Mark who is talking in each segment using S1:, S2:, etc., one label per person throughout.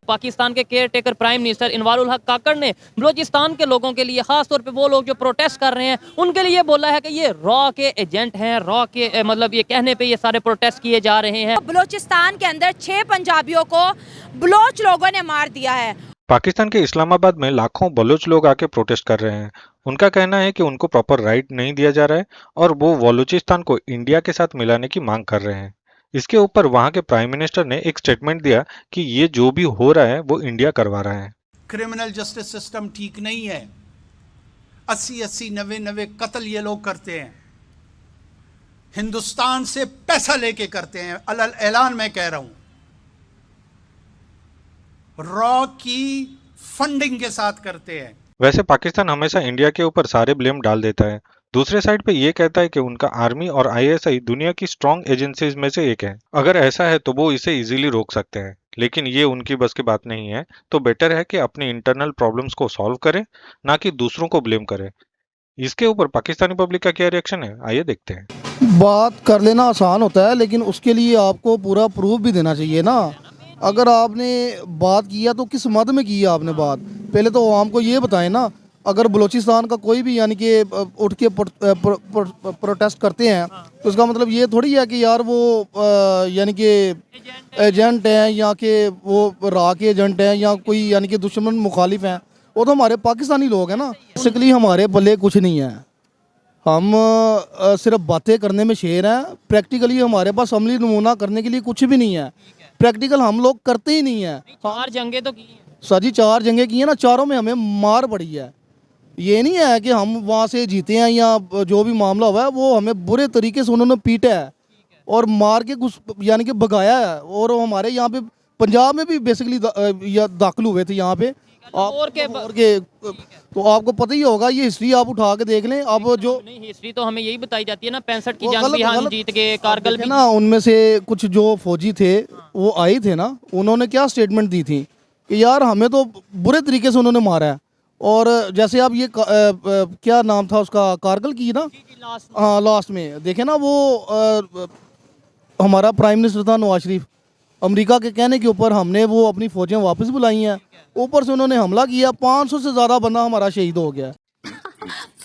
S1: पाकिस्तान के caretaker prime minister Anwaar ul Haq Kakar ने बलोचिस्तान के लोगों के लिए, खास तौर पे वो लोग जो प्रोटेस्ट कर रहे हैं, उनके लिए बोला है कि ये रॉ के एजेंट हैं, रॉ के मतलब ये कहने पे ये सारे प्रोटेस्ट किए जा रहे हैं।
S2: बलोचिस्तान के अंदर 6 पंजाबियों को बलोच लोगों ने मार दिया है।
S3: पाकिस्तान के इस्लामाबाद में लाखों बलोच लोग आके प्रोटेस्ट कर रहे हैं। उनका कहना है कि उनको प्रॉपर राइट नहीं दिया जा रहा है और वो बलूचिस्तान को इंडिया के साथ मिलाने की मांग कर रहे हैं। इसके ऊपर वहां के प्राइम मिनिस्टर ने एक स्टेटमेंट दिया कि ये जो भी हो रहा है वो इंडिया करवा रहा है।
S4: क्रिमिनल जस्टिस सिस्टम ठीक नहीं है। 80-80, 90-90 कत्ल ये लोग करते हैं, हिंदुस्तान से पैसा लेके करते हैं। अलल ऐलान मैं कह रहा हूं, रॉ की फंडिंग के साथ करते हैं।
S3: वैसे पाकिस्तान हमेशा इंडिया के ऊपर सारे ब्लेम डाल देता है। दूसरे साइड पे ये कहता है कि उनका आर्मी और आईएसआई दुनिया की स्ट्रॉन्ग एजेंसीज में से एक है। अगर ऐसा है तो वो इसे इजीली रोक सकते हैं, लेकिन ये उनकी बस की बात नहीं है। तो बेटर है कि अपनी इंटरनल प्रॉब्लम्स को सॉल्व करें, ना कि दूसरों को ब्लेम करें। इसके ऊपर पाकिस्तानी पब्लिक का क्या रिएक्शन है, आइए देखते हैं।
S5: बात कर लेना आसान होता है, लेकिन उसके लिए आपको पूरा प्रूफ भी देना चाहिए ना। अगर आपने बात किया तो किस मद में की आपने बात, पहले तो आवाम को ये बताएं ना। अगर बलूचिस्तान का कोई भी यानी कि उठ के प्रोटेस्ट करते हैं तो उसका मतलब ये थोड़ी है कि यार वो यानी कि एजेंट हैं या कि वो रा के एजेंट हैं या कोई यानी कि दुश्मन मुखालिफ हैं। वो तो हमारे पाकिस्तानी लोग हैं ना। बेसिकली हमारे पल्ले कुछ नहीं है, हम सिर्फ बातें करने में शेर हैं। प्रैक्टिकली हमारे पास अमली नमूना करने के लिए कुछ भी नहीं है। प्रैक्टिकल हम लोग करते ही नहीं है।
S1: 4 जंगें तो की हैं
S5: सर जी, 4 जंगें की हैं ना, चारों में हमें मार पड़ी है। ये नहीं है कि हम वहाँ से जीते हैं या जो भी मामला हुआ है वो हमें बुरे तरीके से उन्होंने पीटा है और मार के कुछ यानी कि भगाया है। और हमारे यहाँ पे पंजाब में भी बेसिकली दाखिल हुए थे यहाँ पे
S1: और के
S5: तो आपको पता ही होगा, ये हिस्ट्री आप उठा के देख लें। अब जो
S1: नहीं, हिस्ट्री तो हमें यही बताई जाती है ना, 65 की जंग भी हम जीत गए, कारगिल भी
S5: ना। उनमें से कुछ जो फौजी थे वो आए थे ना, उन्होंने क्या स्टेटमेंट दी थी कि यार हमें तो बुरे तरीके से उन्होंने मारा है। और जैसे आप ये क्या नाम था उसका, कारगिल की ना, हाँ लास्ट में देखे ना वो हमारा प्राइम मिनिस्टर था नवाज शरीफ, अमेरिका के कहने के ऊपर हमने वो अपनी फौजें वापस बुलाई हैं। ऊपर से उन्होंने हमला किया, 500 से ज़्यादा बंदा हमारा शहीद हो गया।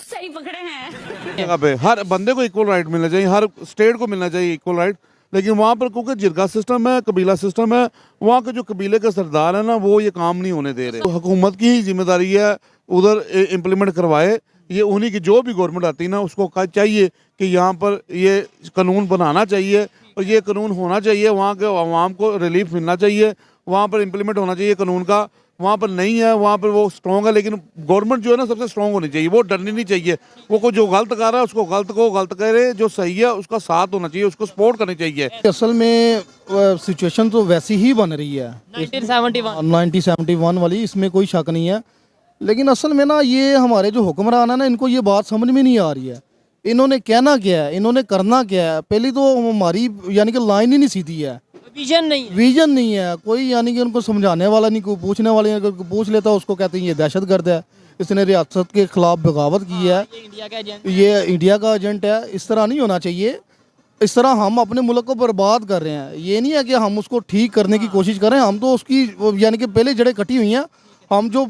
S2: सही पकड़े हैं।
S6: जगह पे हर बंदे को इक्वल राइट मिलना चाहिए, हर स्टेट को मिलना चाहिए इक्वल राइट। लेकिन वहाँ पर क्योंकि जिरगा सिस्टम है, कबीला सिस्टम है, वहाँ के जो कबीले के सरदार है ना, वो ये काम नहीं होने दे रहे। तो हुकूमत की ही जिम्मेदारी है उधर इम्प्लीमेंट करवाए। ये उन्हीं की जो भी गवर्नमेंट आती है ना, उसको चाहिए कि यहाँ पर ये कानून बनाना चाहिए और ये कानून होना चाहिए। वहाँ के आवाम को रिलीफ मिलना चाहिए, वहाँ पर इम्प्लीमेंट होना चाहिए कानून का। वहाँ पर नहीं है, वहाँ पर वो स्ट्रॉन्ग है, लेकिन गवर्नमेंट जो है ना सबसे स्ट्रॉन्ग होनी चाहिए। वो डरनी नहीं चाहिए। वो को जो गलत कर रहा है उसको गलत को गलत करे, जो सही है उसका साथ होना चाहिए, उसको सपोर्ट करनी चाहिए।
S5: असल में सिचुएशन तो वैसी ही बन रही है 1971 वाली, इसमें कोई शक नहीं है। लेकिन असल में ना ये हमारे जो हुक्मरान है ना, इनको ये बात समझ में नहीं आ रही है। इन्होंने कहना क्या है, इन्होंने करना क्या है। पहली तो हमारी यानी कि लाइन ही नहीं सीधी है, विजन नहीं है कोई। यानी कि उनको समझाने वाला नहीं, कोई पूछने वाले। अगर पूछ लेता उसको कहते हैं ये दहशतगर्द है, इसने रियासत के खिलाफ बगावत की है, ये इंडिया का एजेंट है। इस तरह नहीं होना चाहिए। इस तरह हम अपने मुल्क को बर्बाद कर रहे हैं। ये नहीं है कि हम उसको ठीक करने की कोशिश करें, हम तो उसकी यानी कि पहले जड़ें कटी हुई हैं। हम जो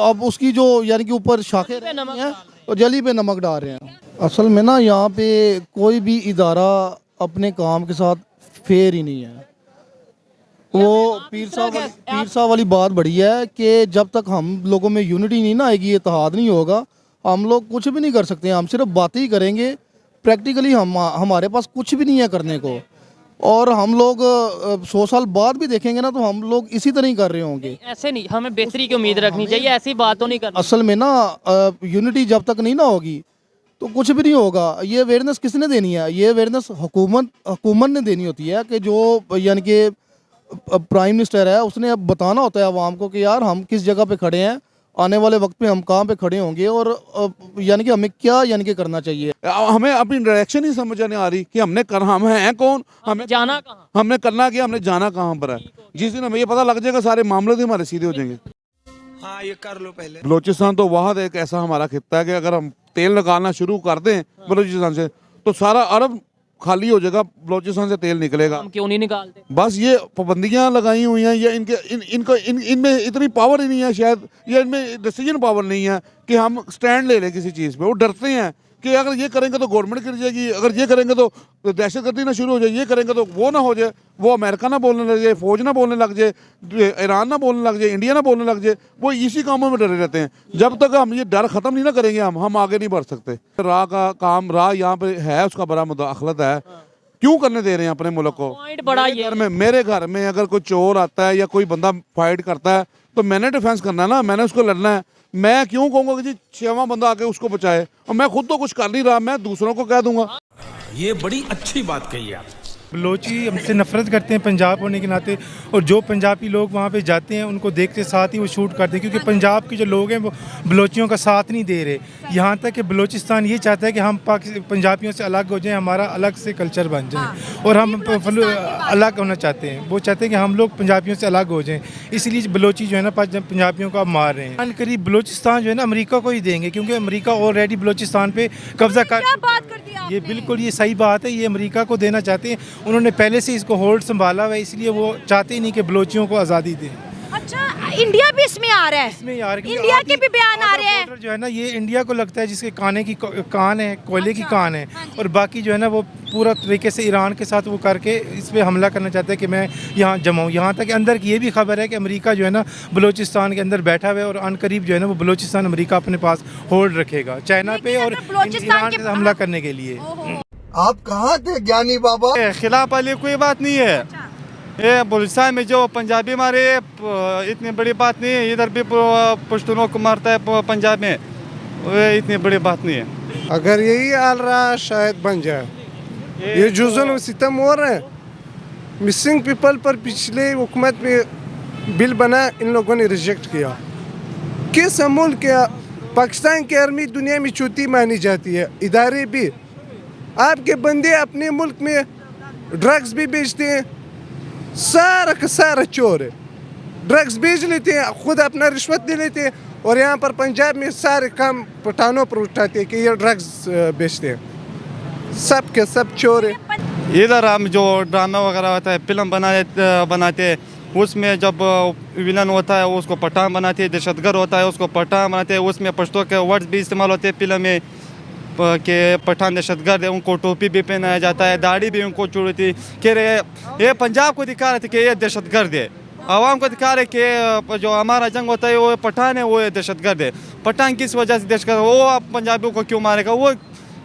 S5: अब उसकी जो यानी कि ऊपर शाखें हैं और जली पे नमक डाल रहे हैं। असल में ना यहाँ पे कोई भी इदारा अपने काम के साथ फेयर ही नहीं है। वो पीर साहब वाली बात बड़ी है कि जब तक हम लोगों में यूनिटी नहीं ना आएगी, इत्तेहाद नहीं होगा, हम लोग कुछ भी नहीं कर सकते। हम सिर्फ बातें ही करेंगे। प्रैक्टिकली हमारे पास कुछ भी नहीं है करने को। और हम लोग 100 साल बाद भी देखेंगे ना तो हम लोग इसी तरह ही कर रहे होंगे।
S1: ऐसे नहीं, हमें बेहतरी की उम्मीद रखनी चाहिए, ऐसी बात तो नहीं करनी।
S5: असल में ना यूनिटी जब तक नहीं ना होगी तो कुछ भी नहीं होगा। ये अवेयरनेस किसने देनी है? ये अवेयरनेस हुकूमत ने देनी होती है कि जो यानी कि प्राइम मिनिस्टर है उसने अब बताना होता है आवाम को कि यार हम किस जगह पे खड़े हैं, आने वाले वक्त पे हम कहाँ पे खड़े होंगे और यानी कि हमें क्या यानी कि करना चाहिए।
S6: हमें अपनी डायरेक्शन ही समझ नहीं आ रही कि हम हैं कौन, हमें
S1: जाना कहाँ,
S6: हमने करना क्या, हमने जाना कहाँ पर है। जिस दिन हमें ये पता लग जाएगा सारे मामले भी हमारे सीधे हो जाएंगे।
S4: हाँ, ये कर लो पहले।
S6: बलोचिस्तान तो वाहद एक ऐसा हमारा खित्ता है कि अगर हम तेल निकालना शुरू कर दें बलोचिस्तान से तो सारा अरब खाली हो जाएगा, बलोचिस्तान से तेल निकलेगा।
S1: हम क्यों नहीं निकालते?
S6: बस ये पाबंदियां लगाई हुई हैं, ये इनमें इतनी पावर ही नहीं है शायद, या इनमें डिसीजन पावर नहीं है कि हम स्टैंड ले लें किसी चीज़ पे। वो डरते हैं कि अगर ये करेंगे तो गवर्नमेंट गिर जाएगी, अगर ये करेंगे तो दहशतगर्दी ना शुरू हो जाए, ये करेंगे तो वो ना हो जाए, वो अमेरिका ना बोलने लग जाए, फौज ना बोलने लग जाए, ईरान ना बोलने लग जाए, इंडिया ना बोलने लग जाए। वो इसी कामों में डरे रहते हैं। जब तक हम ये डर ख़त्म नहीं ना करेंगे हम आगे नहीं बढ़ सकते। राह का काम राह यहाँ पे है, उसका बड़ा मुदाखलत है। क्यों करने दे रहे हैं अपने मुल्क को?
S1: पॉइंट बड़ा ये
S6: मेरे घर में अगर कोई चोर आता है या कोई बंदा फाइट करता है तो मैंने डिफेंस करना है ना, मैंने उसको लड़ना है। मैं क्यों कहूँगा कि जी 6वां बंदा आके उसको बचाए, और मैं खुद तो कुछ कर नहीं रहा, मैं दूसरों को कह दूंगा।
S7: ये बड़ी अच्छी बात कही आप।
S8: बलोची हमसे नफरत करते हैं पंजाब होने के नाते, और जो पंजाबी लोग वहाँ पे जाते हैं उनको देखते साथ ही वो शूट करते हैं, क्योंकि पंजाब के जो लोग हैं वो बलोचियों का साथ नहीं दे रहे। यहाँ तक कि बलोचिस्तान ये चाहता है कि हम पंजाबियों से अलग हो जाएं, हमारा अलग से कल्चर बन जाए, और हम अलग होना चाहते हैं। वो चाहते हैं कि हम लोग पंजाबियों से अलग हो जाएं, इसलिए बलोची जो है ना पंजाबियों को अब मार रहे हैं। करीब बलोचिस्तान जो है ना अमेरिका को ही देंगे, क्योंकि अमेरिका ऑलरेडी बलोचिस्तान पे कब्जा कर, ये बिल्कुल ये सही बात है, ये अमेरिका को देना चाहते हैं। उन्होंने पहले से इसको होल्ड संभाला हुआ है, इसलिए वो चाहते ही नहीं कि बलोचियों को आज़ादी दें।
S2: अच्छा, इंडिया भी इसमें आ रहा है,
S8: इसमें यार
S2: इंडिया के भी बयान आ रहे हैं।
S8: जो है ना ये इंडिया को लगता है जिसके कान है, कोयले की कान है, और बाकी जो है ना वो पूरा तरीके से ईरान के साथ वो करके इस पर हमला करना चाहता है कि मैं यहाँ जमाऊँ। यहाँ तक अंदर की ये भी खबर है कि अमेरिका जो है ना बलोचिस्तान के अंदर बैठा हुआ है, और अनकरीब जो है ना वो बलोचिस्तान अमेरिका अपने पास होल्ड रखेगा चाइना पे और ईरान के हमला करने के लिए।
S9: आप कहाँ थे ज्ञानी बाबा?
S10: खिलाफ वाली कोई बात नहीं है। ये बलूचिस्तान में जो पंजाबी मारे इतनी बड़ी बात नहीं है, इधर भी पश्तूनों को मारता है पंजाब में, इतनी बड़ी बात नहीं है।
S9: अगर यही हाल रहा शायद बन जाए। ये जुज़न सितम हो रहे हैं, मिसिंग पीपल पर पिछले हुकूमत में बिल बना, इन लोगों ने रिजेक्ट किया। किस मुल्क के पाकिस्तान की आर्मी दुनिया में चौथी मानी जाती है, इदारे भी। आपके बंदे अपने मुल्क में ड्रग्स भी बेचते हैं, सारा का सारा चोर है, ड्रग्स बेच लेते हैं, खुद अपना रिश्वत दे लेते हैं, और यहाँ पर पंजाब में सारे काम पठानों पर उठाते हैं कि ये ड्रग्स बेचते हैं। सब के सब चोर है।
S10: इधर हम जो ड्रामा वगैरह होता है, फिल्म बनाते हैं, उसमें जब विलन होता है उसको पठान बनाते हैं, दहशतगर्द होता है उसको पठान बनाते हैं, उसमें पश्तो के वर्ड्स भी इस्तेमाल होते हैं फिल्म में कि पठान दहशतगर्द है, उनको टोपी भी पहनाया जाता है, दाढ़ी भी उनको चूड़ती कह रहे ये पंजाब को दिखा रहे थे कि ये दहशतगर्द है, आवाम को दिखा रहे कि जो हमारा जंग होता है वो पठान है, वो दहशतगर्द है। पठान किस वजह से दहशतगर्द, वो आप पंजाबियों को क्यों मारेगा, वो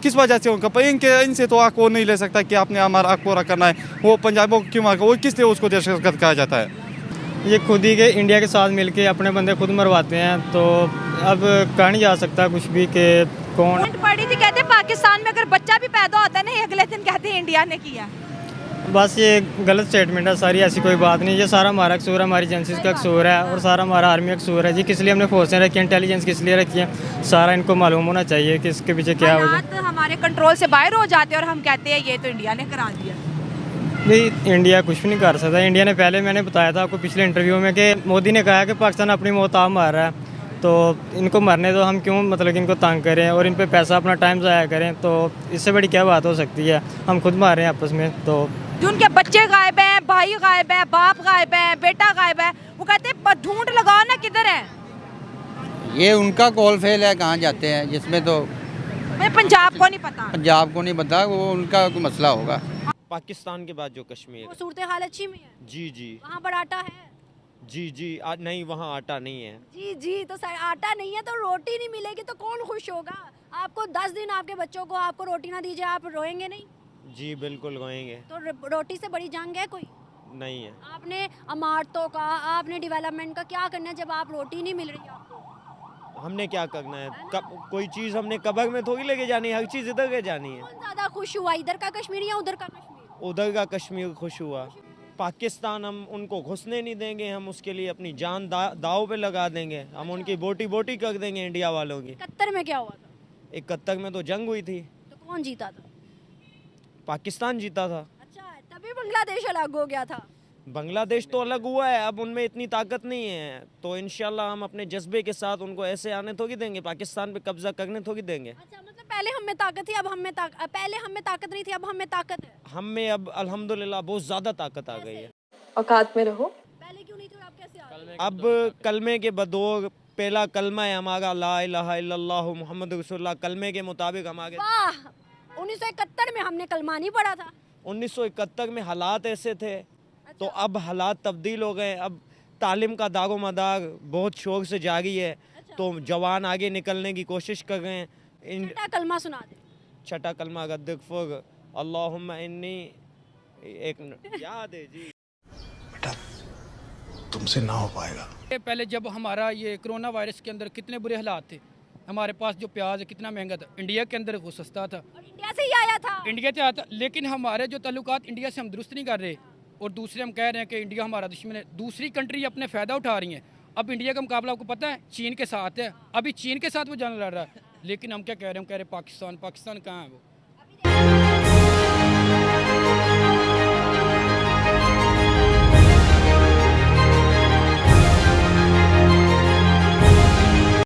S10: किस वजह से उनका इनसे तो आँख वो नहीं ले सकता कि आपने हमारा आँख पूरा करना है, वो पंजाबियों को क्यों मारेगा, वो किस लिए उसको दहशतगर्द कहा जाता है।
S11: ये खुद ही के इंडिया के साथ मिलके अपने बंदे खुद मरवाते हैं, तो अब कहा नहीं जा सकता कुछ भी कि कौन
S2: पढ़ी थी, कहते पाकिस्तान में अगर बच्चा भी पैदा होता है ना, अगले दिन कहते हैं इंडिया ने किया।
S11: बस ये गलत स्टेटमेंट है सारी, ऐसी कोई बात नहीं। ये सारा हमारा कसूर है, हमारी एजेंसीज का कसूर है, और सारा हमारा आर्मी का कसूर है जी। किस लिए हमने फोर्सें रखी हैं, इंटेलिजेंस किस लिए रखी है, सारा इनको मालूम होना चाहिए कि इसके पीछे क्या वजह।
S2: हमारे कंट्रोल से बाहर हो जाते हैं और हम कहते हैं ये तो इंडिया ने करा दिया।
S11: नहीं, इंडिया कुछ भी नहीं कर सकता। इंडिया ने पहले, मैंने बताया था आपको पिछले इंटरव्यू में कि मोदी ने कहा कि पाकिस्तान अपनी मौत आप मार रहा है, तो इनको मरने दो, हम क्यों मतलब कि इनको तंग करें और इन पे पैसा अपना टाइम ज़ाया करें, तो इससे बड़ी क्या बात हो सकती है। हम खुद मार रहे हैं आपस में, तो
S2: जो उनके बच्चे गायब हैं, भाई गायब है, बाप गायब है, बेटा गायब है, वो कहते हैं ढूंढ लगाओ ना किधर है।
S12: ये उनका कॉल फेल है, कहाँ जाते हैं, जिसमें तो
S2: पंजाब को नहीं पता,
S12: पंजाब को नहीं पता, वो उनका कोई मसला होगा।
S13: पाकिस्तान के बाद जो कश्मीर,
S2: वो सूरत हाल अच्छी में है।
S13: जी जी,
S2: वहाँ पर आटा है।
S13: जी नहीं, वहाँ आटा नहीं है।
S2: जी तो आटा नहीं है तो रोटी नहीं मिलेगी तो कौन खुश होगा। आपको 10 दिन आपके बच्चों को आपको रोटी ना दीजिए, आप रोएंगे नहीं?
S13: जी बिल्कुल रोएंगे।
S2: तो रोटी से बड़ी जंग है कोई?
S13: नहीं है।
S2: आपने इमारतों का, आपने डेवलपमेंट का क्या करना है जब आप रोटी नहीं मिल रही आपको?
S13: हमने क्या करना है, कोई चीज़ हमने कब्र में थोड़ी लेके जानी है, हर चीज़ इधर के जानी है।
S2: कौन ज़्यादा खुश हुआ, इधर का कश्मीर या उधर का कश्मीर?
S13: उधर का कश्मीर खुश हुआ। पाकिस्तान हम उनको घुसने नहीं देंगे, हम उसके लिए अपनी जान दाव पे लगा देंगे, हम उनकी बोटी कर देंगे इंडिया वालों की।
S2: 71 में क्या हुआ था?
S13: 71 में तो जंग हुई थी।
S2: तो कौन जीता था?
S13: पाकिस्तान जीता था।
S2: अच्छा, तभी बांग्लादेश अलग हो गया था।
S13: बांग्लादेश तो अलग हुआ है, अब उनमें इतनी ताकत नहीं है, तो इंशाल्लाह हम अपने जज्बे के साथ उनको ऐसे आने थोड़ी देंगे, पाकिस्तान पे कब्जा करने थोड़ी देंगे।
S2: अच्छा, मतलब पहले हम में ताकत थी, अब हम में पहले हम में ताकत नहीं थी, अब हम में ताकत है।
S13: हम में अब अल्हम्दुलिल्लाह बहुत ज़्यादा ताकत आ गई है।
S14: औकात में रहो।
S2: पहले क्यों नहीं थे और अब कैसे आ गए?
S13: अब कलमे के बदौर पहला कलमा है हमारा, ला इलाहा इल्लल्लाह मुहम्मद रसूलुल्लाह, कलमे के मुताबिक हम आगे।
S2: वाह, 1971 में हमने कलमा नहीं पढ़ा था।
S13: 1971 में हालात ऐसे थे, तो अब हालात तब्दील हो गए। अब तालीम का दागो मदार बहुत शौक से जारी है, तो जवान आगे निकलने की कोशिश कर रहे हैं।
S2: छठा कलमा सुना दे।
S13: छठा कलमा गद्दगफुर अल्लाहुम्मा इन्नी, एक मिनट याद है जी।
S7: तुमसे ना हो पाएगा।
S15: पहले जब हमारा ये कोरोना वायरस के अंदर कितने बुरे हालात थे, हमारे पास जो प्याज है कितना महंगा था, इंडिया के अंदर वो सस्ता था,
S2: और इंडिया से ही आया था।
S15: इंडिया से आया था। लेकिन हमारे जो ताल्लुकात इंडिया से हम दुरुस्त नहीं कर रहे, और दूसरे हम कह रहे हैं कि इंडिया हमारा दुश्मन है। दूसरी कंट्री अपने फ़ायदा उठा रही हैं। अब इंडिया का मुकाबला आपको पता है चीन के साथ है, अभी चीन के साथ वो जंग लड़ रहा है। लेकिन हम क्या कह रहे हैं, हम कह रहे हैं पाकिस्तान, पाकिस्तान कहाँ है वो।